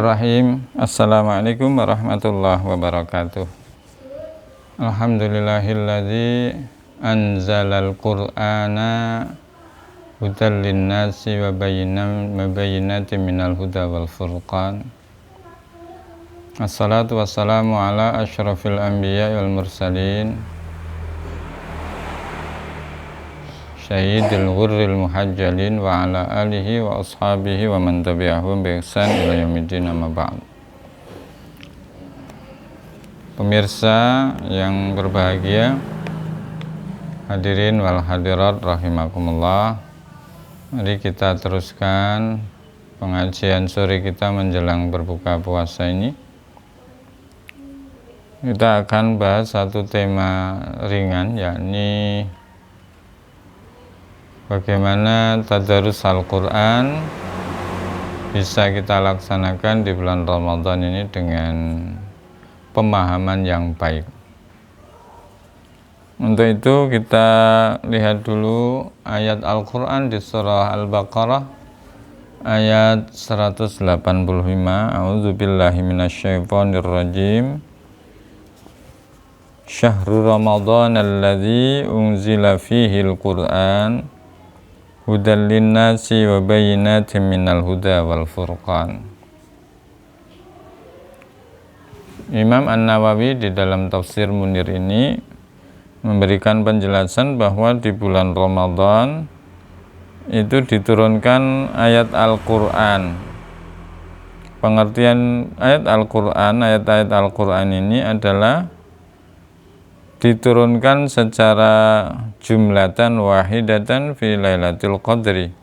Bismillahirrahmanirrahim. Assalamualaikum warahmatullahi wabarakatuh. Alhamdulillahilladzi anzalal qur'ana hudan linnasi wa bayyinatin minal huda wal furqan. Assalatu wassalamu ala asyrafil anbiya wal mursalin Sayyidil ghurril muhajjalin wa ala alihi wa ashabihi wa man tabi'ahum bi ihsan ila yaumiddin, amma ba'd. Pemirsa yang berbahagia, hadirin wal hadirat rahimakumullah. Mari kita teruskan pengajian sore kita menjelang berbuka puasa ini. Kita akan bahas satu tema ringan, yakni bagaimana tadarus Al-Quran bisa kita laksanakan di bulan Ramadan ini dengan pemahaman yang baik. Untuk itu kita lihat dulu ayat Al-Quran di surah Al-Baqarah ayat 185. A'udzubillahi minasyaitonirrajim. Syahrul Ramadan alladzi unzila fihi al-Qur'an hudan linnasi wa bayyinatin minal huda wal furqan. Imam An-Nawawi di dalam tafsir Munir ini memberikan penjelasan bahwa di bulan Ramadan itu diturunkan ayat Al-Quran. Pengertian ayat Al-Quran, ayat-ayat Al-Quran ini adalah diturunkan secara jumlatan wahidatan fi lailatul qadri,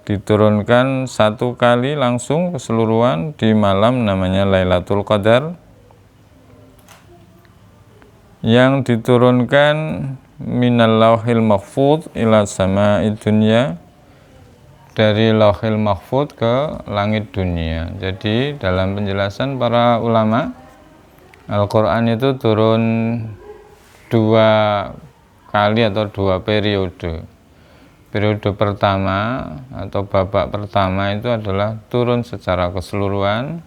diturunkan satu kali langsung keseluruhan di malam namanya Lailatul Qadar, yang diturunkan minal lauhil mahfuz ila sama'id dunya, dari lauhil mahfuz ke langit dunia. Jadi dalam penjelasan para ulama, Al-Quran itu turun dua kali atau dua periode. Periode pertama atau babak pertama itu adalah turun secara keseluruhan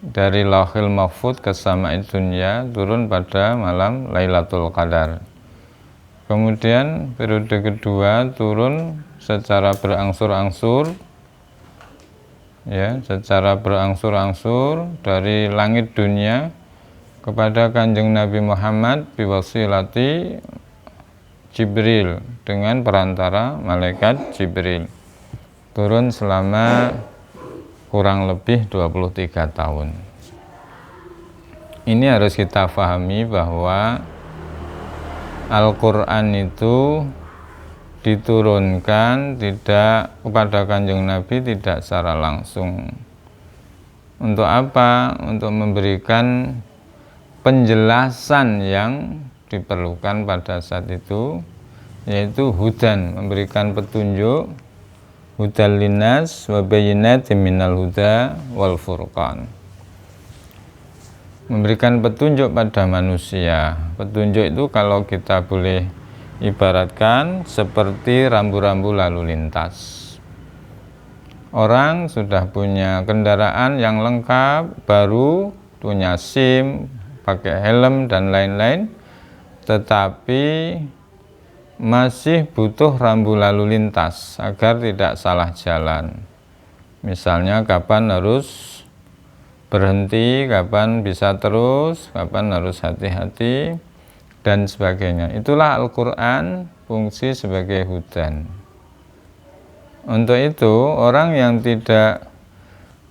dari Lauhil Mahfuz ke Sama'id Dunya, turun pada malam Lailatul Qadar. Kemudian periode kedua turun secara berangsur-angsur, ya, secara berangsur-angsur dari langit dunia kepada Kanjeng Nabi Muhammad biwasilati Jibril, dengan perantara malaikat Jibril. Turun selama kurang lebih 23 tahun. Ini harus kita pahami bahwa Al-Quran itu diturunkan tidak kepada Kanjeng Nabi, tidak secara langsung. Untuk apa? Untuk memberikan penjelasan yang diperlukan pada saat itu, yaitu hudan, memberikan petunjuk, hudan linnas wa bayyinatin minal huda wal furqan, memberikan petunjuk pada manusia. Petunjuk itu kalau kita boleh ibaratkan seperti rambu-rambu lalu lintas. Orang sudah punya kendaraan yang lengkap, baru punya SIM, pakai helm dan lain-lain, tetapi masih butuh rambu lalu lintas agar tidak salah jalan. Misalnya kapan harus berhenti, kapan bisa terus, kapan harus hati-hati, dan sebagainya. Itulah Al-Quran fungsi sebagai hudan. Untuk itu orang yang tidak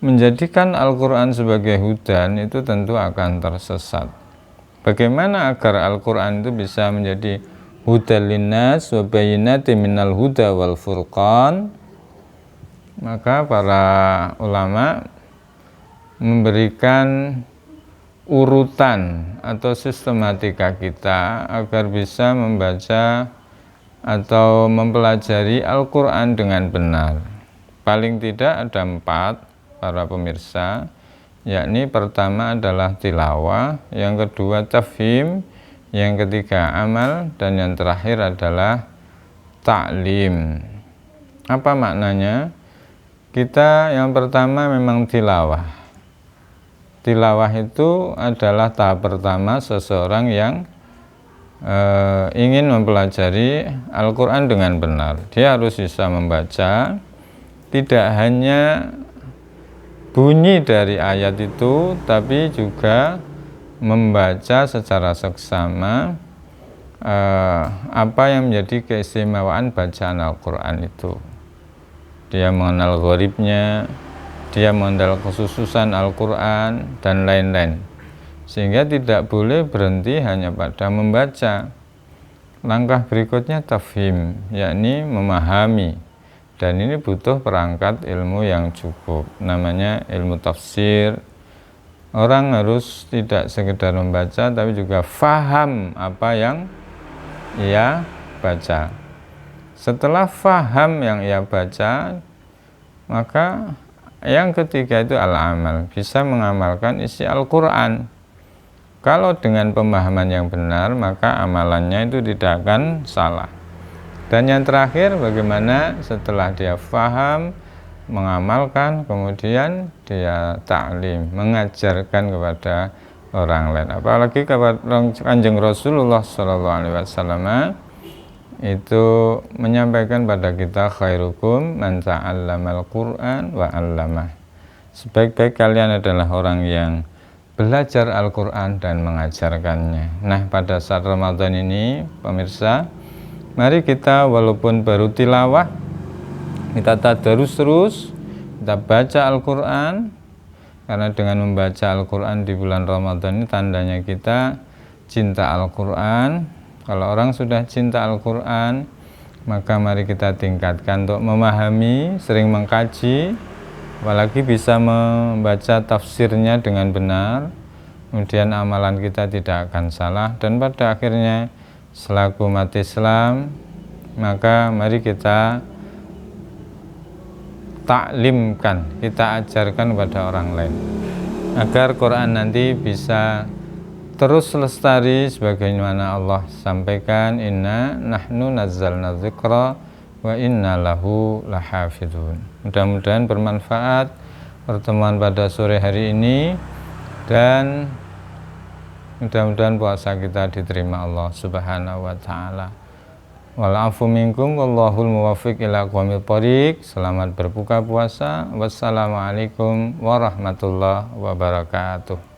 menjadikan Al-Quran sebagai hudan itu tentu akan tersesat. Bagaimana agar Al-Quran itu bisa menjadi hudan linnas wa bayyinatin minal huda wal furqan? Maka para ulama memberikan urutan atau sistematika kita agar bisa membaca atau mempelajari Al-Quran dengan benar. Paling tidak ada 4, para pemirsa, yakni pertama adalah tilawah, yang kedua tafhim, yang ketiga amal, dan yang terakhir adalah ta'lim. Apa maknanya? Kita yang pertama memang tilawah. Tilawah itu adalah tahap pertama seseorang yang ingin mempelajari Al-Quran dengan benar. Dia harus bisa membaca, tidak hanya bunyi dari ayat itu, tapi juga membaca secara seksama apa yang menjadi keistimewaan bacaan Al-Quran itu. Dia mengenal gharibnya, dia mengenal kekhususan Al-Quran, dan lain-lain. Sehingga tidak boleh berhenti hanya pada membaca. Langkah berikutnya tafhim, yakni memahami. Dan ini butuh perangkat ilmu yang cukup, namanya ilmu tafsir. Orang harus tidak sekedar membaca, tapi juga faham apa yang ia baca. Setelah faham yang ia baca, maka yang ketiga itu al-amal, bisa mengamalkan isi Al-Quran. Kalau dengan pemahaman yang benar, maka amalannya itu tidak akan salah. Dan yang terakhir, bagaimana setelah dia faham, mengamalkan, kemudian dia ta'lim, mengajarkan kepada orang lain. Apalagi kepada Kanjeng Rasulullah SAW itu menyampaikan pada kita, khairukum man ta'allamal Qur'an wa 'allamah. Sebaik-baik kalian adalah orang yang belajar Al-Quran dan mengajarkannya. Nah, pada saat Ramadan ini, pemirsa, mari kita walaupun baru tilawah, kita tadarus terus, kita baca Al-Quran, karena dengan membaca Al-Quran di bulan Ramadan ini tandanya kita cinta Al-Quran. Kalau orang sudah cinta Al-Quran, maka mari kita tingkatkan untuk memahami, sering mengkaji, apalagi bisa membaca tafsirnya dengan benar, kemudian amalan kita tidak akan salah, dan pada akhirnya selaku umat Islam, maka mari kita taklimkan, kita ajarkan kepada orang lain, agar Quran nanti bisa terus lestari sebagaimana Allah sampaikan, inna nahnu nazzalna dzikra wa inna lahu lahafidun. Mudah-mudahan bermanfaat pertemuan pada sore hari ini, dan mudah-mudahan puasa kita diterima Allah Subhanahu wa taala. Wal afu minkum wallahul muwaffiq ila aqwamit thoriq. Selamat berbuka puasa. Wassalamualaikum warahmatullahi wabarakatuh.